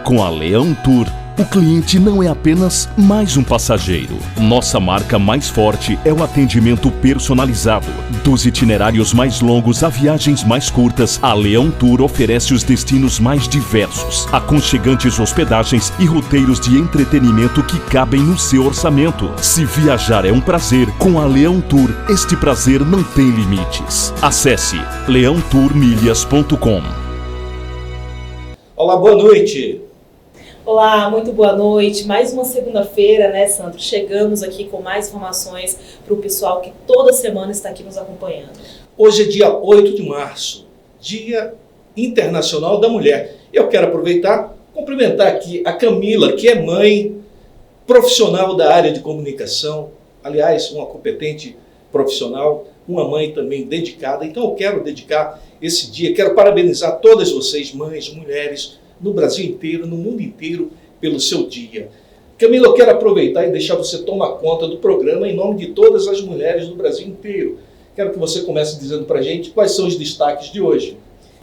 Com a Leão Tour, o cliente não é apenas mais um passageiro. Nossa marca mais forte é o atendimento personalizado. Dos itinerários mais longos a viagens mais curtas, a Leão Tour oferece os destinos mais diversos, aconchegantes hospedagens e roteiros de entretenimento que cabem no seu orçamento. Se viajar é um prazer, com a Leão Tour, este prazer não tem limites. Acesse leãotourmilhas.com. Olá, boa noite. Olá, muito boa noite. Mais uma segunda-feira, né, Sandro? Chegamos aqui com mais informações para o pessoal que toda semana está aqui nos acompanhando. Hoje é dia 8 de março, Dia Internacional da Mulher. Eu quero aproveitar e cumprimentar aqui a Camila, que é mãe, profissional da área de comunicação, aliás, uma competente profissional, uma mãe também dedicada. Então eu quero dedicar esse dia, quero parabenizar todas vocês, mães, mulheres, no Brasil inteiro, no mundo inteiro, pelo seu dia. Camila, eu quero aproveitar e deixar você tomar conta do programa em nome de todas as mulheres do Brasil inteiro. Quero que você comece dizendo pra gente quais são os destaques de hoje.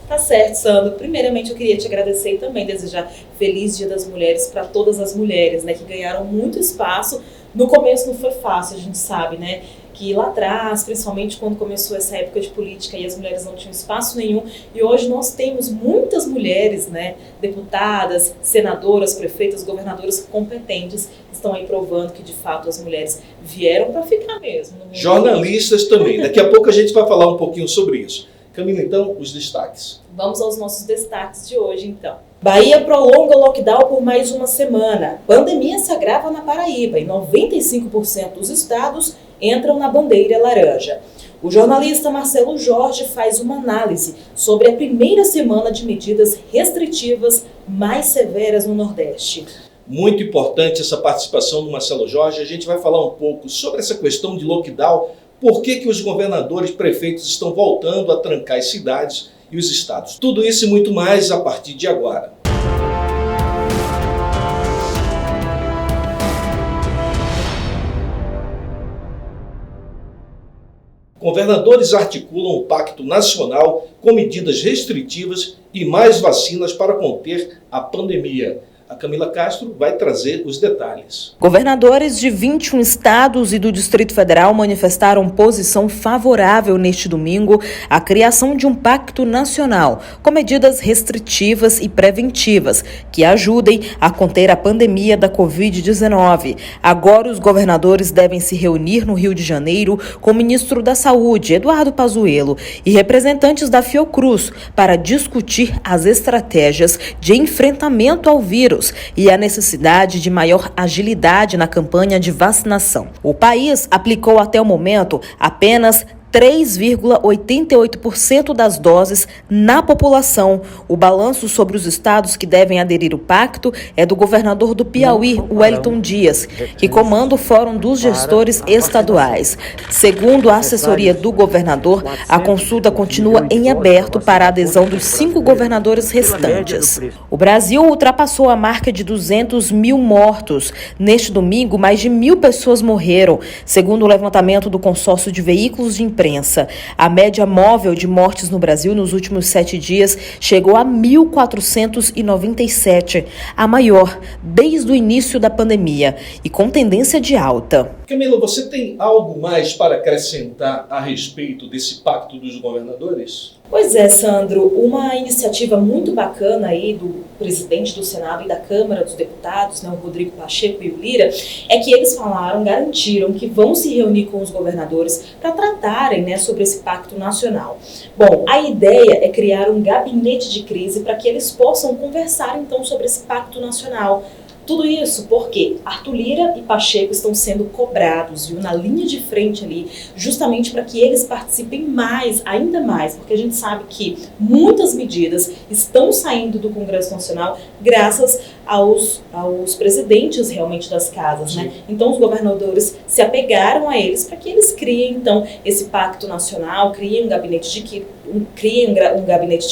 Tá certo, Sandro. Primeiramente, eu queria te agradecer e também desejar Feliz Dia das Mulheres para todas as mulheres, né, que ganharam muito espaço. No começo não foi fácil, a gente sabe, né, que lá atrás, principalmente quando começou essa época de política e as mulheres não tinham espaço nenhum, e hoje nós temos muitas mulheres, né, deputadas, senadoras, prefeitas, governadoras competentes, que estão aí provando que de fato as mulheres vieram para ficar mesmo. Jornalistas também. Daqui a pouco a gente vai falar um pouquinho sobre isso. Camila, então, os destaques. Vamos aos nossos destaques de hoje, então. Bahia prolonga o lockdown por mais uma semana. Pandemia se agrava na Paraíba e 95% dos estados entram na bandeira laranja. O jornalista Marcelo Jorge faz uma análise sobre a primeira semana de medidas restritivas mais severas no Nordeste. Muito importante essa participação do Marcelo Jorge. A gente vai falar um pouco sobre essa questão de lockdown. Por que os governadores e prefeitos estão voltando a trancar as cidades e os estados? Tudo isso e muito mais a partir de agora. Governadores articulam um pacto nacional com medidas restritivas e mais vacinas para conter a pandemia. A Camila Castro vai trazer os detalhes. Governadores de 21 estados e do Distrito Federal manifestaram posição favorável neste domingo à criação de um pacto nacional com medidas restritivas e preventivas que ajudem a conter a pandemia da Covid-19. Agora os governadores devem se reunir no Rio de Janeiro com o ministro da Saúde, Eduardo Pazuello, e representantes da Fiocruz para discutir as estratégias de enfrentamento ao vírus e a necessidade de maior agilidade na campanha de vacinação. O país aplicou até o momento apenas 3,88% das doses na população. O balanço sobre os estados que devem aderir ao pacto é do governador do Piauí, Wellington Dias, que comanda o Fórum dos Gestores Estaduais. Segundo a assessoria do governador, a consulta continua em aberto para a adesão dos 5 governadores restantes. O Brasil ultrapassou a marca de 200 mil mortos. Neste domingo, mais de 1.000 pessoas morreram, segundo o levantamento do consórcio de veículos de imprensa. A média móvel de mortes no Brasil nos últimos 7 dias chegou a 1.497, a maior desde o início da pandemia e com tendência de alta. Camila, você tem algo mais para acrescentar a respeito desse pacto dos governadores? Pois é, Sandro, uma iniciativa muito bacana aí do presidente do Senado e da Câmara dos Deputados, né, o Rodrigo Pacheco e o Lira, é que eles garantiram que vão se reunir com os governadores para tratarem, né, sobre esse pacto nacional. Bom, a ideia é criar um gabinete de crise para que eles possam conversar então sobre esse pacto nacional. Tudo isso porque Arthur Lira e Pacheco estão sendo cobrados, viu, na linha de frente ali, justamente para que eles participem mais, ainda mais, porque a gente sabe que muitas medidas estão saindo do Congresso Nacional graças aos presidentes realmente das casas, né? Então os governadores se apegaram a eles para que eles criem então esse pacto nacional, criem um gabinete de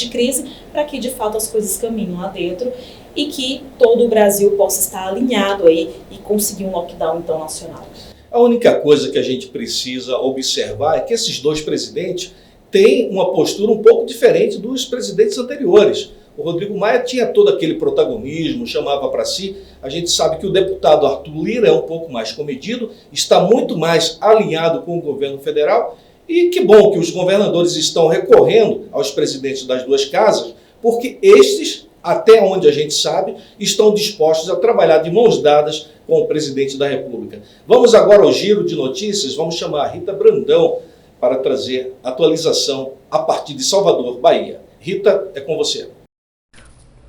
crise para que de fato as coisas caminhem lá dentro e que todo o Brasil possa estar alinhado aí e conseguir um lockdown então nacional. A única coisa que a gente precisa observar é que esses dois presidentes têm uma postura um pouco diferente dos presidentes anteriores. O Rodrigo Maia tinha todo aquele protagonismo, chamava para si. A gente sabe que o deputado Arthur Lira é um pouco mais comedido, está muito mais alinhado com o governo federal. E que bom que os governadores estão recorrendo aos presidentes das duas casas, porque estes, até onde a gente sabe, estão dispostos a trabalhar de mãos dadas com o presidente da República. Vamos agora ao giro de notícias. Vamos chamar a Rita Brandão para trazer atualização a partir de Salvador, Bahia. Rita, é com você.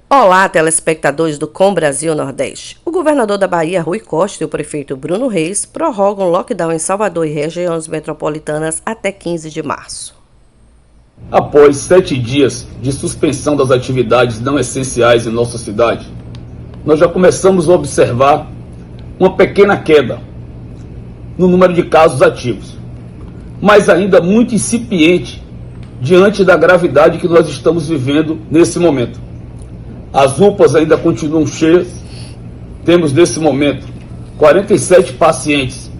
Olá, telespectadores do Com Brasil Nordeste. O governador da Bahia, Rui Costa, e o prefeito Bruno Reis prorrogam lockdown em Salvador e regiões metropolitanas até 15 de março. Após 7 dias de suspensão das atividades não essenciais em nossa cidade, nós já começamos a observar uma pequena queda no número de casos ativos, mas ainda muito incipiente diante da gravidade que nós estamos vivendo nesse momento. As UPAs ainda continuam cheias. Temos nesse momento 47 pacientes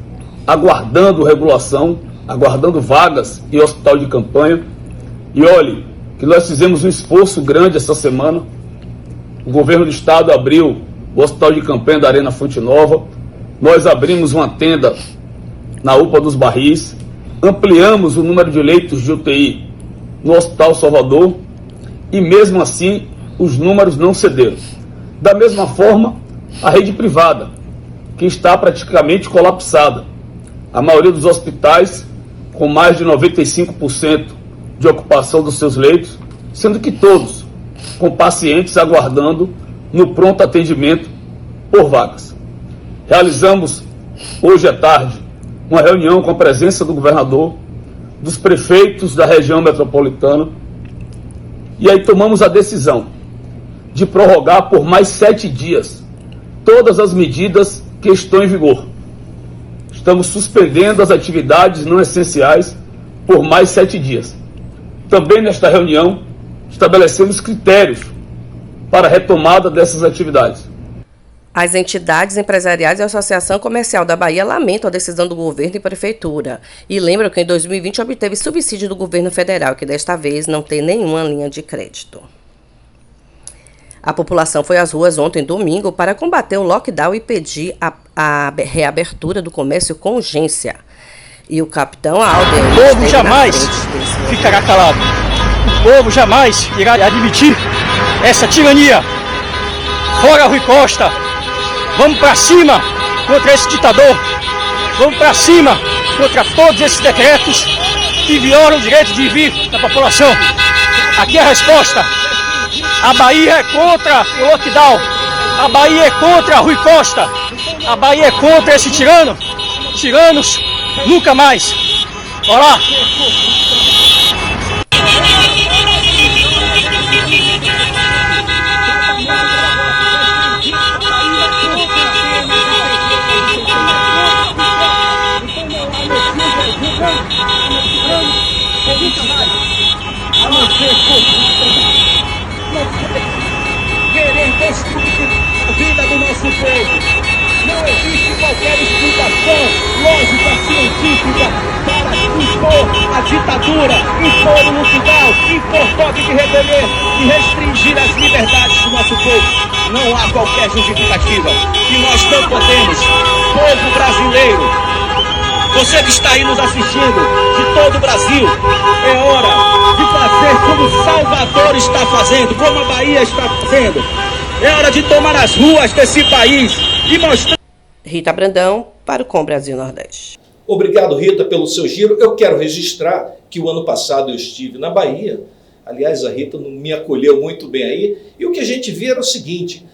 aguardando regulação, aguardando vagas em hospital de campanha. E olhe que nós fizemos um esforço grande essa semana. O governo do estado abriu o hospital de campanha da Arena Fonte Nova. Nós abrimos uma tenda na UPA dos Barris. Ampliamos o número de leitos de UTI no Hospital Salvador. E mesmo assim, os números não cederam. Da mesma forma, a rede privada, que está praticamente colapsada. A maioria dos hospitais com mais de 95% de ocupação dos seus leitos, sendo que todos com pacientes aguardando no pronto atendimento por vagas. Realizamos hoje à tarde uma reunião com a presença do governador, dos prefeitos da região metropolitana, e aí tomamos a decisão de prorrogar por mais 7 dias todas as medidas que estão em vigor. Estamos suspendendo as atividades não essenciais por mais 7 dias. Também nesta reunião estabelecemos critérios para a retomada dessas atividades. As entidades empresariais e a Associação Comercial da Bahia lamentam a decisão do governo e prefeitura e lembram que em 2020 obteve subsídio do governo federal, que desta vez não tem nenhuma linha de crédito. A população foi às ruas ontem, domingo, para combater o lockdown e pedir a reabertura do comércio com urgência. E o capitão Alder... O povo jamais ficará calado. O povo jamais irá admitir essa tirania. Fora Rui Costa! Vamos para cima contra esse ditador. Vamos para cima contra todos esses decretos que violam o direito de vir da população. Aqui é a resposta. A Bahia é contra o lockdown. A Bahia é contra Rui Costa. A Bahia é contra esse tirano. Tiranos nunca mais. Bora lá. Querer destruir a vida do nosso povo. Não existe qualquer explicação lógica, científica para impor a ditadura, impor o lockdown, impor toque de recolher e restringir as liberdades do nosso povo. Não há qualquer justificativa. E nós não podemos, povo brasileiro, você que está aí nos assistindo, de todo o Brasil, é hora de fazer como Salvador está fazendo, como a Bahia está fazendo. É hora de tomar as ruas desse país e mostrar... Rita Brandão, para o Com Brasil Nordeste. Obrigado, Rita, pelo seu giro. Eu quero registrar que o ano passado eu estive na Bahia. Aliás, a Rita me acolheu muito bem aí. E o que a gente via era o seguinte: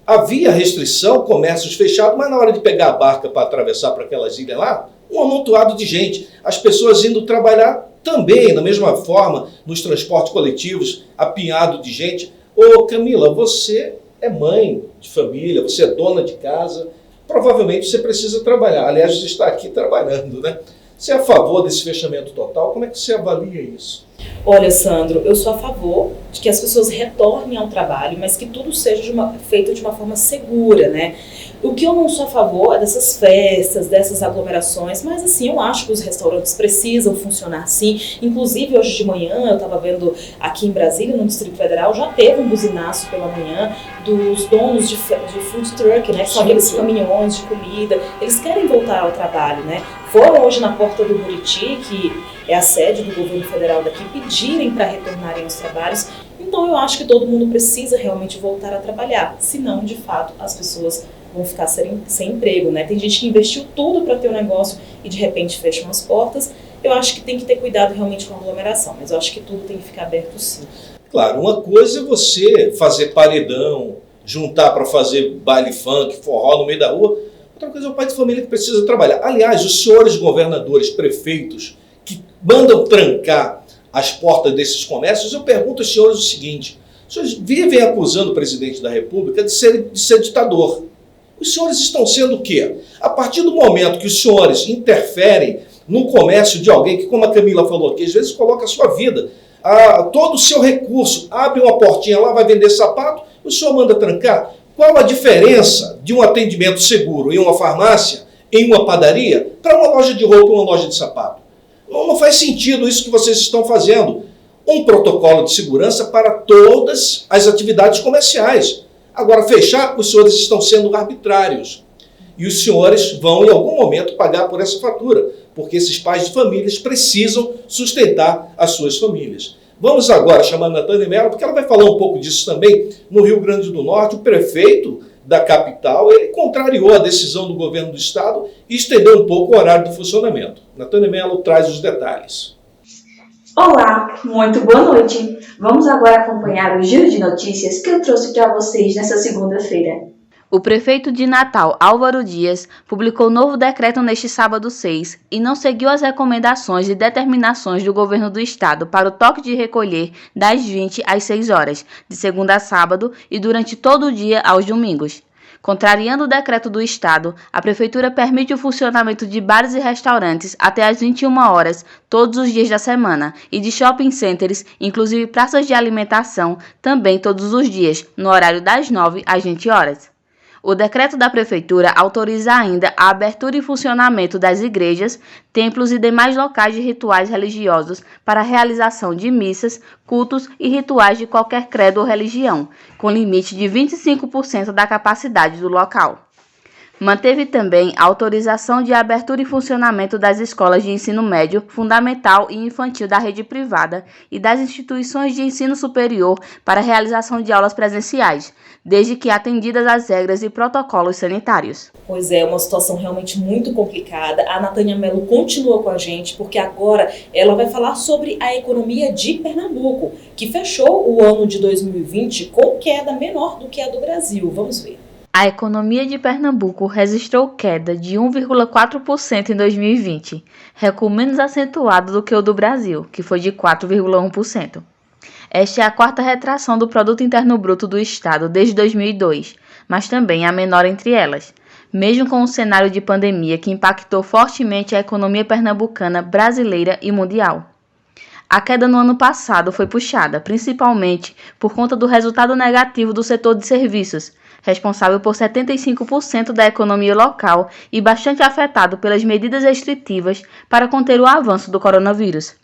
havia restrição, comércios fechados, mas na hora de pegar a barca para atravessar para aquelas ilhas lá, um amontoado de gente. As pessoas indo trabalhar também, da mesma forma, nos transportes coletivos, apinhado de gente. Ô Camila, você é mãe de família, você é dona de casa, provavelmente você precisa trabalhar. Aliás, você está aqui trabalhando, né? Você é a favor desse fechamento total? Como é que você avalia isso? Olha, Sandro, eu sou a favor de que as pessoas retornem ao trabalho, mas que tudo seja feito de uma forma segura, né? O que eu não sou a favor é dessas festas, dessas aglomerações, mas assim, eu acho que os restaurantes precisam funcionar sim. Inclusive, hoje de manhã, eu estava vendo aqui em Brasília, no Distrito Federal, já teve um buzinaço pela manhã dos donos de food truck, né? Que são aqueles caminhões de comida. Eles querem voltar ao trabalho, né? Foram hoje na porta do Buriti, que é a sede do governo federal daqui, pedirem para retornarem aos trabalhos. Então, eu acho que todo mundo precisa realmente voltar a trabalhar, senão, de fato, as pessoas vão ficar sem emprego, né? Tem gente que investiu tudo para ter um negócio e de repente fecham as portas. Eu acho que tem que ter cuidado realmente com a aglomeração, mas eu acho que tudo tem que ficar aberto sim. Claro, uma coisa é você fazer paredão, juntar para fazer baile funk, forró no meio da rua. Outra coisa é o pai de família que precisa trabalhar. Aliás, os senhores governadores, prefeitos, que mandam trancar as portas desses comércios, eu pergunto aos senhores o seguinte: os senhores vivem acusando o presidente da República de ser ditador. Os senhores estão sendo o quê? A partir do momento que os senhores interferem no comércio de alguém que, como a Camila falou aqui, às vezes coloca a sua vida, todo o seu recurso, abre uma portinha lá, vai vender sapato, o senhor manda trancar. Qual a diferença de um atendimento seguro em uma farmácia, em uma padaria, para uma loja de roupa ou uma loja de sapato? Não faz sentido isso que vocês estão fazendo. Um protocolo de segurança para todas as atividades comerciais. Agora, fechar, os senhores estão sendo arbitrários. E os senhores vão, em algum momento, pagar por essa fatura, porque esses pais de famílias precisam sustentar as suas famílias. Vamos agora chamar a Natânia Mello, porque ela vai falar um pouco disso também. No Rio Grande do Norte, o prefeito da capital, ele contrariou a decisão do governo do estado e estendeu um pouco o horário do funcionamento. Natânia Mello traz os detalhes. Olá, muito boa noite. Vamos agora acompanhar o giro de notícias que eu trouxe para vocês nessa segunda-feira. O prefeito de Natal, Álvaro Dias, publicou novo decreto neste sábado 6 e não seguiu as recomendações e determinações do governo do estado para o toque de recolher das 20 às 6 horas, de segunda a sábado e durante todo o dia aos domingos. Contrariando o decreto do estado, a prefeitura permite o funcionamento de bares e restaurantes até às 21 horas, todos os dias da semana, e de shopping centers, inclusive praças de alimentação, também todos os dias, no horário das 9 às 20 horas. O decreto da prefeitura autoriza ainda a abertura e funcionamento das igrejas, templos e demais locais de rituais religiosos para a realização de missas, cultos e rituais de qualquer credo ou religião, com limite de 25% da capacidade do local. Manteve também a autorização de abertura e funcionamento das escolas de ensino médio, fundamental e infantil da rede privada e das instituições de ensino superior para a realização de aulas presenciais, desde que atendidas as regras e protocolos sanitários. Pois é, uma situação realmente muito complicada. A Natânia Mello continua com a gente, porque agora ela vai falar sobre a economia de Pernambuco, que fechou o ano de 2020 com queda menor do que a do Brasil. Vamos ver. A economia de Pernambuco registrou queda de 1,4% em 2020, recuo menos acentuado do que o do Brasil, que foi de 4,1%. Esta é a quarta retração do Produto Interno Bruto do Estado desde 2002, mas também a menor entre elas, mesmo com o cenário de pandemia que impactou fortemente a economia pernambucana, brasileira e mundial. A queda no ano passado foi puxada, principalmente, por conta do resultado negativo do setor de serviços, responsável por 75% da economia local e bastante afetado pelas medidas restritivas para conter o avanço do coronavírus.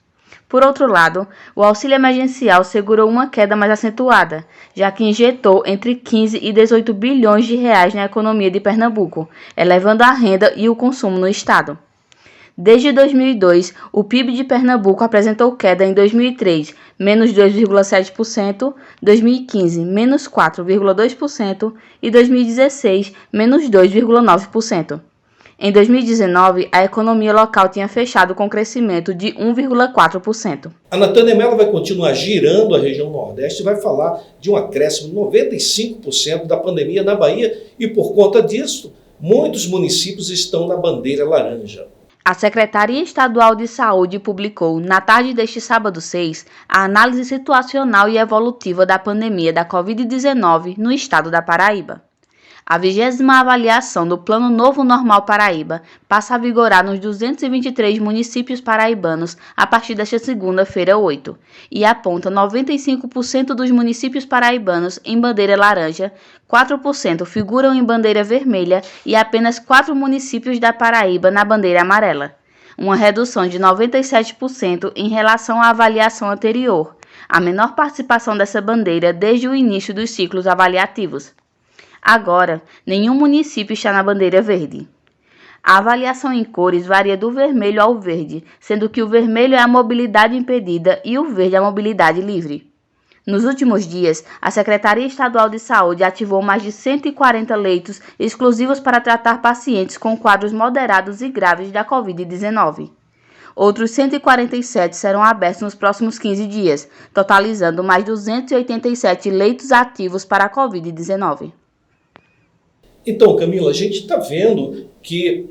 Por outro lado, o auxílio emergencial segurou uma queda mais acentuada, já que injetou entre 15 e 18 bilhões de reais na economia de Pernambuco, elevando a renda e o consumo no estado. Desde 2002, o PIB de Pernambuco apresentou queda em 2003, menos 2,7%, 2015, menos 4,2% e 2016, menos 2,9%. Em 2019, a economia local tinha fechado com crescimento de 1,4%. A Natânia Mello vai continuar girando a região Nordeste e vai falar de um acréscimo de 95% da pandemia na Bahia e, por conta disso, muitos municípios estão na bandeira laranja. A Secretaria Estadual de Saúde publicou, na tarde deste sábado 6, a análise situacional e evolutiva da pandemia da Covid-19 no estado da Paraíba. A 20ª avaliação do Plano Novo Normal Paraíba passa a vigorar nos 223 municípios paraibanos a partir desta segunda-feira 8 e aponta 95% dos municípios paraibanos em bandeira laranja, 4% figuram em bandeira vermelha e apenas 4 municípios da Paraíba na bandeira amarela, uma redução de 97% em relação à avaliação anterior, a menor participação dessa bandeira desde o início dos ciclos avaliativos. Agora, nenhum município está na bandeira verde. A avaliação em cores varia do vermelho ao verde, sendo que o vermelho é a mobilidade impedida e o verde a mobilidade livre. Nos últimos dias, a Secretaria Estadual de Saúde ativou mais de 140 leitos exclusivos para tratar pacientes com quadros moderados e graves da Covid-19. Outros 147 serão abertos nos próximos 15 dias, totalizando mais 287 leitos ativos para a Covid-19. Então, Camila, a gente está vendo que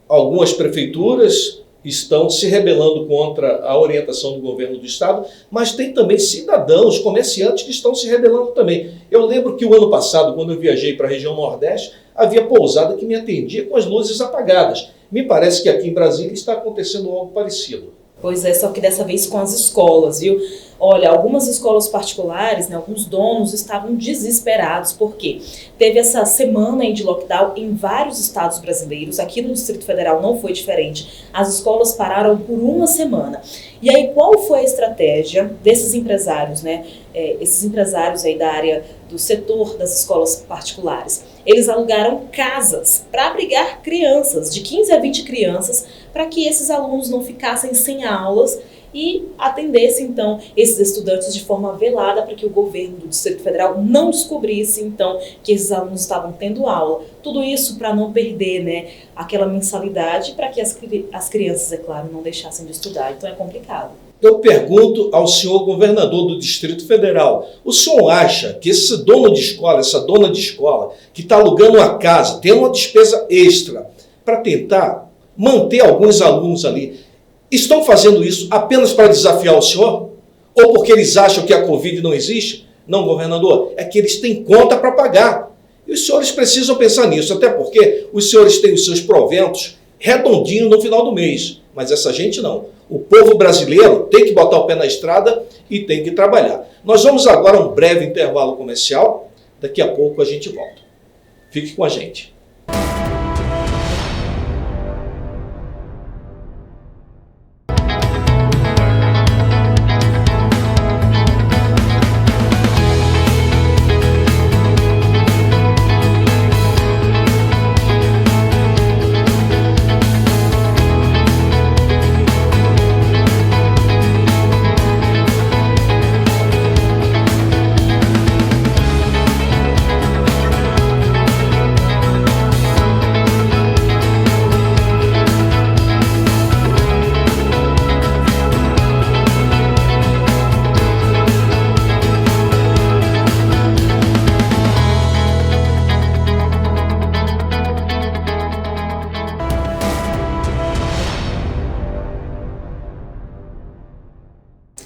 algumas prefeituras estão se rebelando contra a orientação do governo do estado, mas tem também cidadãos, comerciantes que estão se rebelando também. Eu lembro que o ano passado, quando eu viajei para a região Nordeste, havia pousada que me atendia com as luzes apagadas. Me parece que aqui em Brasília está acontecendo algo parecido. Pois é, só que dessa vez com as escolas, viu? Olha, algumas escolas particulares, né, alguns donos estavam desesperados, porque teve essa semana aí de lockdown em vários estados brasileiros, aqui no Distrito Federal não foi diferente, as escolas pararam por uma semana. E aí, qual foi a estratégia desses empresários, né? Esses empresários aí da área do setor das escolas particulares? Eles alugaram casas para abrigar crianças, de 15 a 20 crianças, para que esses alunos não ficassem sem aulas e atendessem, então, esses estudantes de forma velada para que o governo do Distrito Federal não descobrisse, então, que esses alunos estavam tendo aula. Tudo isso para não perder, né, aquela mensalidade, para que as crianças, é claro, não deixassem de estudar. Então é complicado. Eu pergunto ao senhor governador do Distrito Federal, o senhor acha que esse dono de escola, essa dona de escola, que está alugando uma casa, tendo uma despesa extra para tentar manter alguns alunos ali, estão fazendo isso apenas para desafiar o senhor? Ou porque eles acham que a Covid não existe? Não, governador, é que eles têm conta para pagar. E os senhores precisam pensar nisso, até porque os senhores têm os seus proventos redondinhos no final do mês. Mas essa gente não. O povo brasileiro tem que botar o pé na estrada e tem que trabalhar. Nós vamos agora a um breve intervalo comercial. Daqui a pouco a gente volta. Fique com a gente.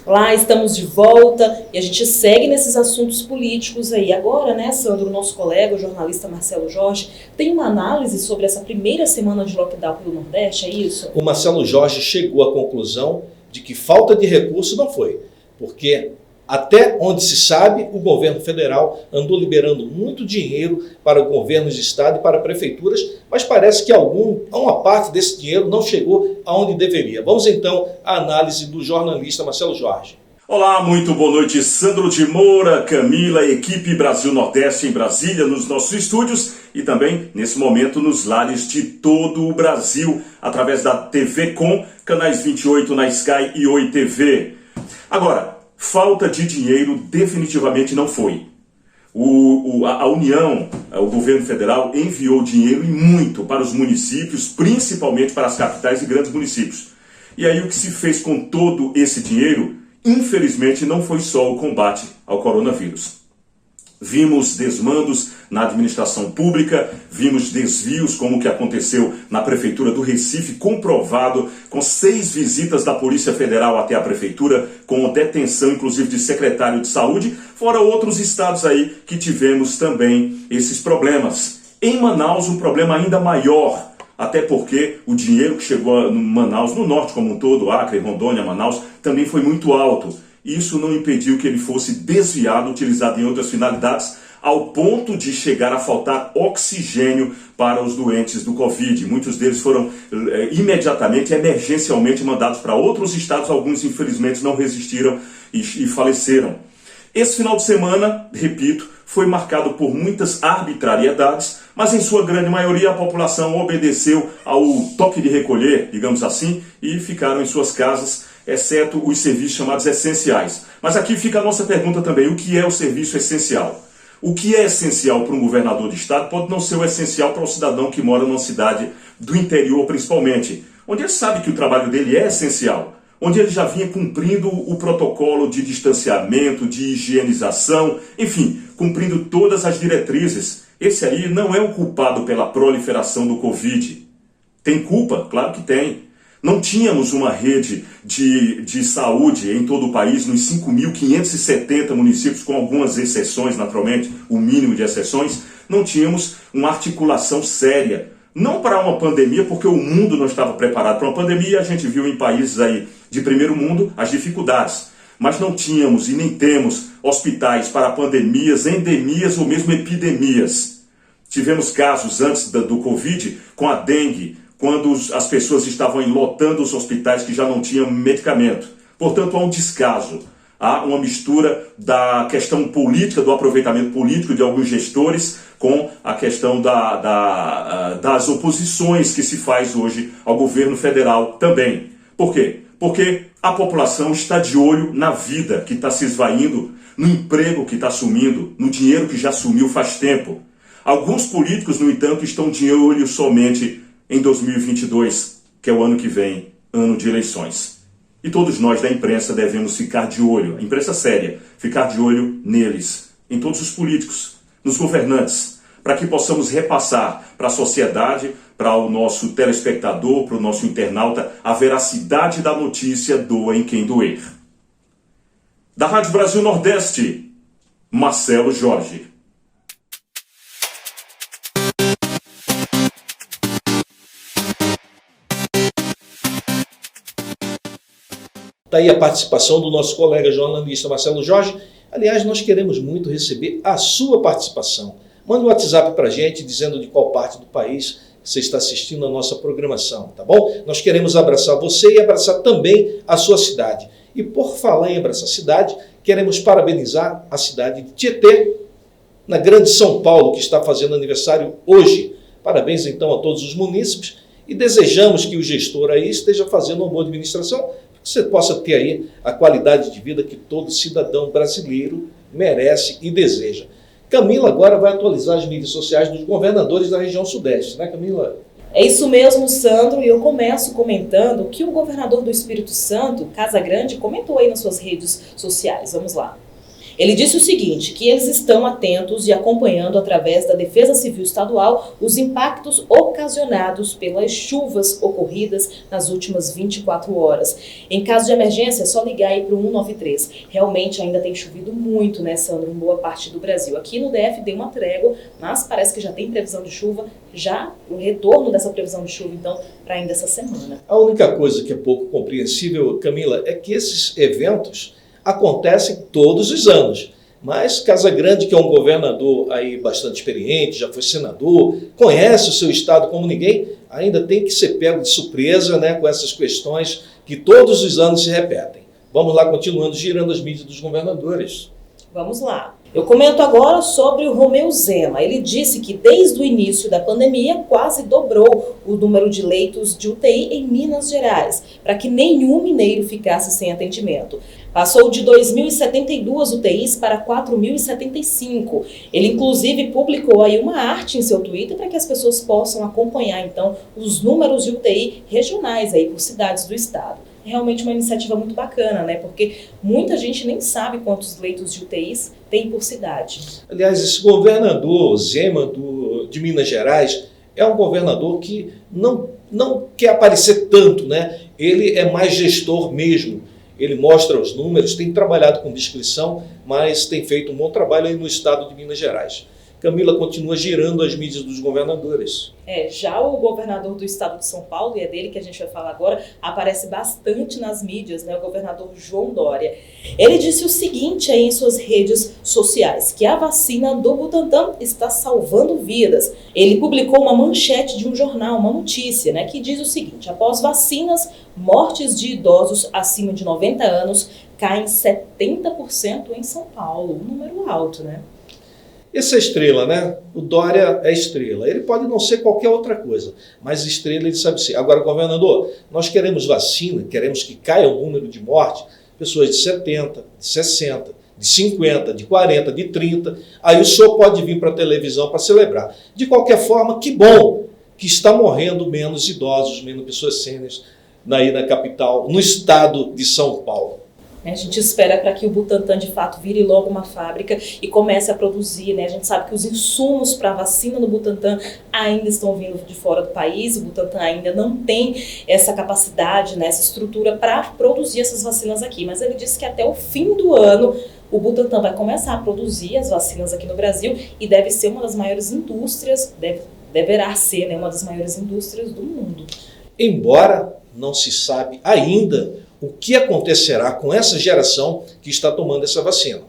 Lá estamos de volta e a gente segue nesses assuntos políticos aí. Agora, né, Sandro, o nosso colega, o jornalista Marcelo Jorge, tem uma análise sobre essa primeira semana de lockdown pelo Nordeste, é isso? O Marcelo Jorge chegou à conclusão de que falta de recurso não foi, porque até onde se sabe, o governo federal andou liberando muito dinheiro para governos de estado e para prefeituras, mas parece que uma parte desse dinheiro não chegou aonde deveria. Vamos então à análise do jornalista Marcelo Jorge. Olá, muito boa noite, Sandro de Moura, Camila, equipe Brasil Nordeste em Brasília, nos nossos estúdios e também, nesse momento, nos lares de todo o Brasil, através da TV Com, canais 28 na Sky e Oi TV. Agora, falta de dinheiro definitivamente não foi. A União, o governo federal, enviou dinheiro e muito para os municípios, principalmente para as capitais e grandes municípios. E aí o que se fez com todo esse dinheiro, infelizmente, não foi só o combate ao coronavírus. Vimos desmandos na administração pública, vimos desvios como o que aconteceu na Prefeitura do Recife, comprovado com 6 visitas da Polícia Federal até a Prefeitura, com detenção inclusive de secretário de Saúde, fora outros estados aí que tivemos também esses problemas. Em Manaus, um problema ainda maior, até porque o dinheiro que chegou a Manaus, no norte como um todo, Acre, Rondônia, Manaus, também foi muito alto. Isso não impediu que ele fosse desviado, utilizado em outras finalidades, ao ponto de chegar a faltar oxigênio para os doentes do Covid. Muitos deles foram imediatamente, emergencialmente mandados para outros estados, alguns infelizmente não resistiram e faleceram. Esse final de semana, repito, foi marcado por muitas arbitrariedades, mas em sua grande maioria a população obedeceu ao toque de recolher, digamos assim, e ficaram em suas casas, exceto os serviços chamados essenciais. Mas aqui fica a nossa pergunta também: o que é o serviço essencial? O que é essencial para um governador de estado pode não ser o essencial para um cidadão que mora numa cidade do interior, principalmente, onde ele sabe que o trabalho dele é essencial, onde ele já vinha cumprindo o protocolo de distanciamento, de higienização, enfim, cumprindo todas as diretrizes. Esse aí não é o culpado pela proliferação do Covid. Tem culpa? Claro que tem. Não tínhamos uma rede de saúde em todo o país, nos 5.570 municípios, com algumas exceções, naturalmente, o mínimo de exceções, não tínhamos uma articulação séria. Não para uma pandemia, porque o mundo não estava preparado para uma pandemia, a gente viu em países aí de primeiro mundo as dificuldades. Mas não tínhamos e nem temos hospitais para pandemias, endemias ou mesmo epidemias. Tivemos casos antes do Covid com a dengue, quando as pessoas estavam lotando os hospitais que já não tinham medicamento. Portanto, há um descaso, há uma mistura da questão política, do aproveitamento político de alguns gestores com a questão das oposições que se faz hoje ao governo federal também. Por quê? Porque a população está de olho na vida que está se esvaindo, no emprego que está sumindo, no dinheiro que já sumiu faz tempo. Alguns políticos, no entanto, estão de olho somente em 2022, que é o ano que vem, ano de eleições. E todos nós da imprensa devemos ficar de olho, a imprensa séria, ficar de olho neles, em todos os políticos, nos governantes, para que possamos repassar para a sociedade, para o nosso telespectador, para o nosso internauta, a veracidade da notícia, doa em quem doer. Da Rádio Brasil Nordeste, Marcelo Jorge. Está aí a participação do nosso colega jornalista Marcelo Jorge. Aliás, nós queremos muito receber a sua participação. Manda um WhatsApp para a gente dizendo de qual parte do país você está assistindo a nossa programação, tá bom? Nós queremos abraçar você e abraçar também a sua cidade. E por falar em abraçar a cidade, queremos parabenizar a cidade de Tietê, na Grande São Paulo, que está fazendo aniversário hoje. Parabéns então a todos os munícipes e desejamos que o gestor aí esteja fazendo uma boa administração, que você possa ter aí a qualidade de vida que todo cidadão brasileiro merece e deseja. Camila agora vai atualizar as mídias sociais dos governadores da região sudeste, né, Camila? É isso mesmo, Sandro, e eu começo comentando que o governador do Espírito Santo, Casagrande, comentou aí nas suas redes sociais. Vamos lá. Ele disse o seguinte, que eles estão atentos e acompanhando através da Defesa Civil Estadual os impactos ocasionados pelas chuvas ocorridas nas últimas 24 horas. Em caso de emergência, é só ligar aí para o 193. Realmente ainda tem chovido muito, né, Sandro, em boa parte do Brasil. Aqui no DF deu uma trégua, mas parece que já tem previsão de chuva, já o retorno dessa previsão de chuva, então, para ainda essa semana. A única coisa que é pouco compreensível, Camila, é que esses eventos acontecem todos os anos. Mas Casagrande, que é um governador aí bastante experiente, já foi senador, conhece o seu estado como ninguém, ainda tem que ser pego de surpresa, né, com essas questões que todos os anos se repetem. Vamos lá, continuando girando as mídias dos governadores. Vamos lá. Eu comento agora sobre o Romeu Zema. Ele disse que desde o início da pandemia quase dobrou o número de leitos de UTI em Minas Gerais, para que nenhum mineiro ficasse sem atendimento. Passou de 2.072 UTIs para 4.075. Ele, inclusive, publicou aí uma arte em seu Twitter para que as pessoas possam acompanhar, então, os números de UTI regionais aí por cidades do estado. É realmente uma iniciativa muito bacana, né? Porque muita gente nem sabe quantos leitos de UTIs tem por cidade. Aliás, esse governador Zema de Minas Gerais é um governador que não quer aparecer tanto, né? Ele é mais gestor mesmo. Ele mostra os números, tem trabalhado com discrição, mas tem feito um bom trabalho aí no estado de Minas Gerais. Camila, continua girando as mídias dos governadores. Já o governador do estado de São Paulo, e é dele que a gente vai falar agora, aparece bastante nas mídias, né, o governador João Dória. Ele disse o seguinte aí em suas redes sociais, que a vacina do Butantan está salvando vidas. Ele publicou uma manchete de um jornal, uma notícia, né, que diz o seguinte: após vacinas, mortes de idosos acima de 90 anos caem 70% em São Paulo. Um número alto, né? Essa é estrela, né? O Dória é estrela. Ele pode não ser qualquer outra coisa, mas estrela ele sabe ser. Agora, governador, nós queremos vacina, queremos que caia o número de mortes, pessoas de 70, de 60, de 50, de 40, de 30. Aí o senhor pode vir para a televisão para celebrar. De qualquer forma, que bom que está morrendo menos idosos, menos pessoas sêniores aí na capital, no estado de São Paulo. A gente espera para que o Butantan, de fato, vire logo uma fábrica e comece a produzir, né? A gente sabe que os insumos para a vacina no Butantan ainda estão vindo de fora do país. O Butantan ainda não tem essa capacidade, né, essa estrutura para produzir essas vacinas aqui. Mas ele disse que até o fim do ano o Butantan vai começar a produzir as vacinas aqui no Brasil e deve ser uma das maiores indústrias, deverá ser, né, uma das maiores indústrias do mundo. Embora não se sabe ainda o que acontecerá com essa geração que está tomando essa vacina.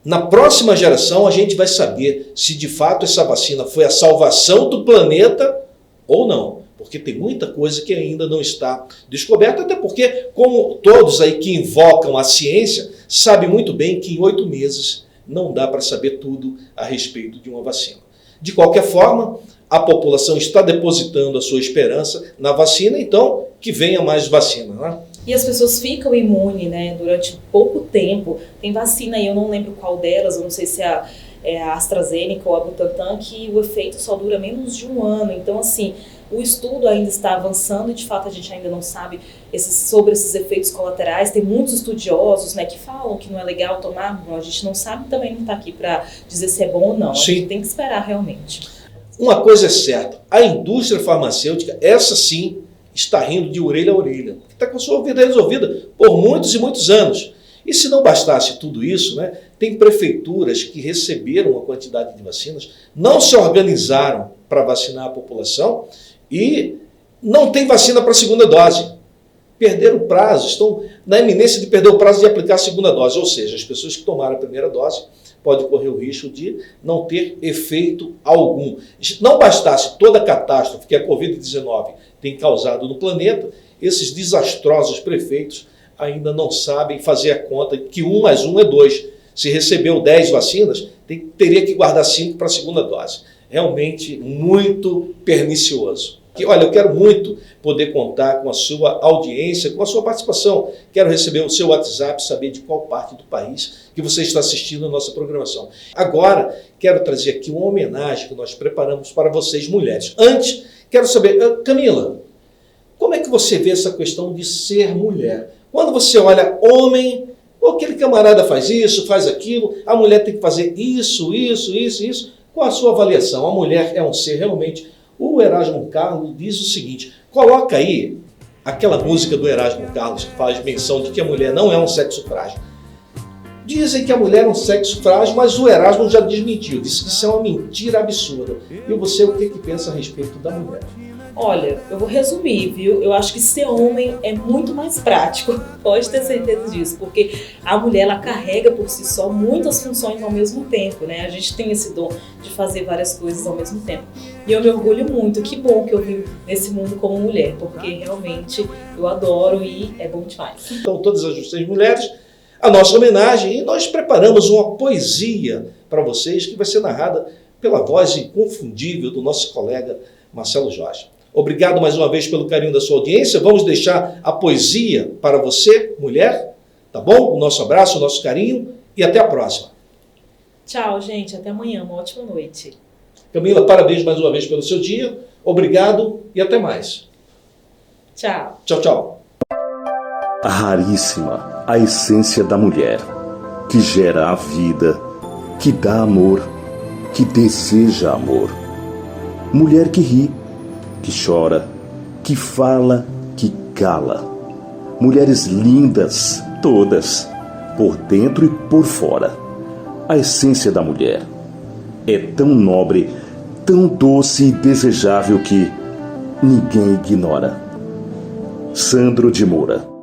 Na próxima geração, a gente vai saber se de fato essa vacina foi a salvação do planeta ou não. Porque tem muita coisa que ainda não está descoberta, até porque, como todos aí que invocam a ciência, sabem muito bem que em 8 meses não dá para saber tudo a respeito de uma vacina. De qualquer forma, a população está depositando a sua esperança na vacina, então que venha mais vacina, né? E as pessoas ficam imunes, né, durante pouco tempo. Tem vacina aí, eu não lembro qual delas, eu não sei se é a AstraZeneca ou a Butantan, que o efeito só dura menos de 1 ano. Então, assim, o estudo ainda está avançando e, de fato, a gente ainda não sabe sobre esses efeitos colaterais. Tem muitos estudiosos, né, que falam que não é legal tomar. Bom, a gente não sabe, também não está aqui para dizer se é bom ou não. Sim. A gente tem que esperar realmente. Uma coisa é certa, a indústria farmacêutica, essa sim, está rindo de orelha a orelha. Está com a sua vida resolvida por muitos e muitos anos. E se não bastasse tudo isso, né, tem prefeituras que receberam uma quantidade de vacinas, não se organizaram para vacinar a população e não tem vacina para a segunda dose. Perderam o prazo, estão na iminência de perder o prazo de aplicar a segunda dose. Ou seja, as pessoas que tomaram a primeira dose podem correr o risco de não ter efeito algum. Não bastasse toda a catástrofe que a Covid-19 tem causado no planeta, esses desastrosos prefeitos ainda não sabem fazer a conta que 1 mais 1 é 2. Se recebeu 10 vacinas, teria que guardar 5 para a segunda dose. Realmente muito pernicioso. Olha, eu quero muito poder contar com a sua audiência, com a sua participação. Quero receber o seu WhatsApp, saber de qual parte do país que você está assistindo a nossa programação. Agora, quero trazer aqui uma homenagem que nós preparamos para vocês, mulheres. Antes, quero saber, Camila, como é que você vê essa questão de ser mulher? Quando você olha homem, aquele camarada faz isso, faz aquilo, a mulher tem que fazer isso. Qual a sua avaliação? A mulher é um ser realmente... O Erasmo Carlos diz o seguinte, coloca aí aquela música do Erasmo Carlos que faz menção de que a mulher não é um sexo frágil. Dizem que a mulher é um sexo frágil, mas o Erasmo já desmentiu, disse que isso é uma mentira absurda. E você, o que pensa a respeito da mulher? Olha, eu vou resumir, viu? Eu acho que ser homem é muito mais prático, pode ter certeza disso, porque a mulher, ela carrega por si só muitas funções ao mesmo tempo, né? A gente tem esse dom de fazer várias coisas ao mesmo tempo. E eu me orgulho muito, que bom que eu vim nesse mundo como mulher, porque realmente eu adoro e é bom demais. Então, todas as vocês mulheres, a nossa homenagem, e nós preparamos uma poesia para vocês que vai ser narrada pela voz inconfundível do nosso colega Marcelo Jorge. Obrigado mais uma vez pelo carinho da sua audiência. Vamos deixar a poesia para você, mulher, tá bom? O nosso abraço, o nosso carinho e até a próxima. Tchau, gente. Até amanhã. Uma ótima noite. Camila, parabéns mais uma vez pelo seu dia. Obrigado e até mais. Tchau. Tchau, tchau. A raríssima, a essência da mulher, que gera a vida, que dá amor, que deseja amor. Mulher que ri, que chora, que fala, que cala. Mulheres lindas, todas, por dentro e por fora. A essência da mulher, é tão nobre, tão doce e desejável que ninguém ignora. Sandro de Moura.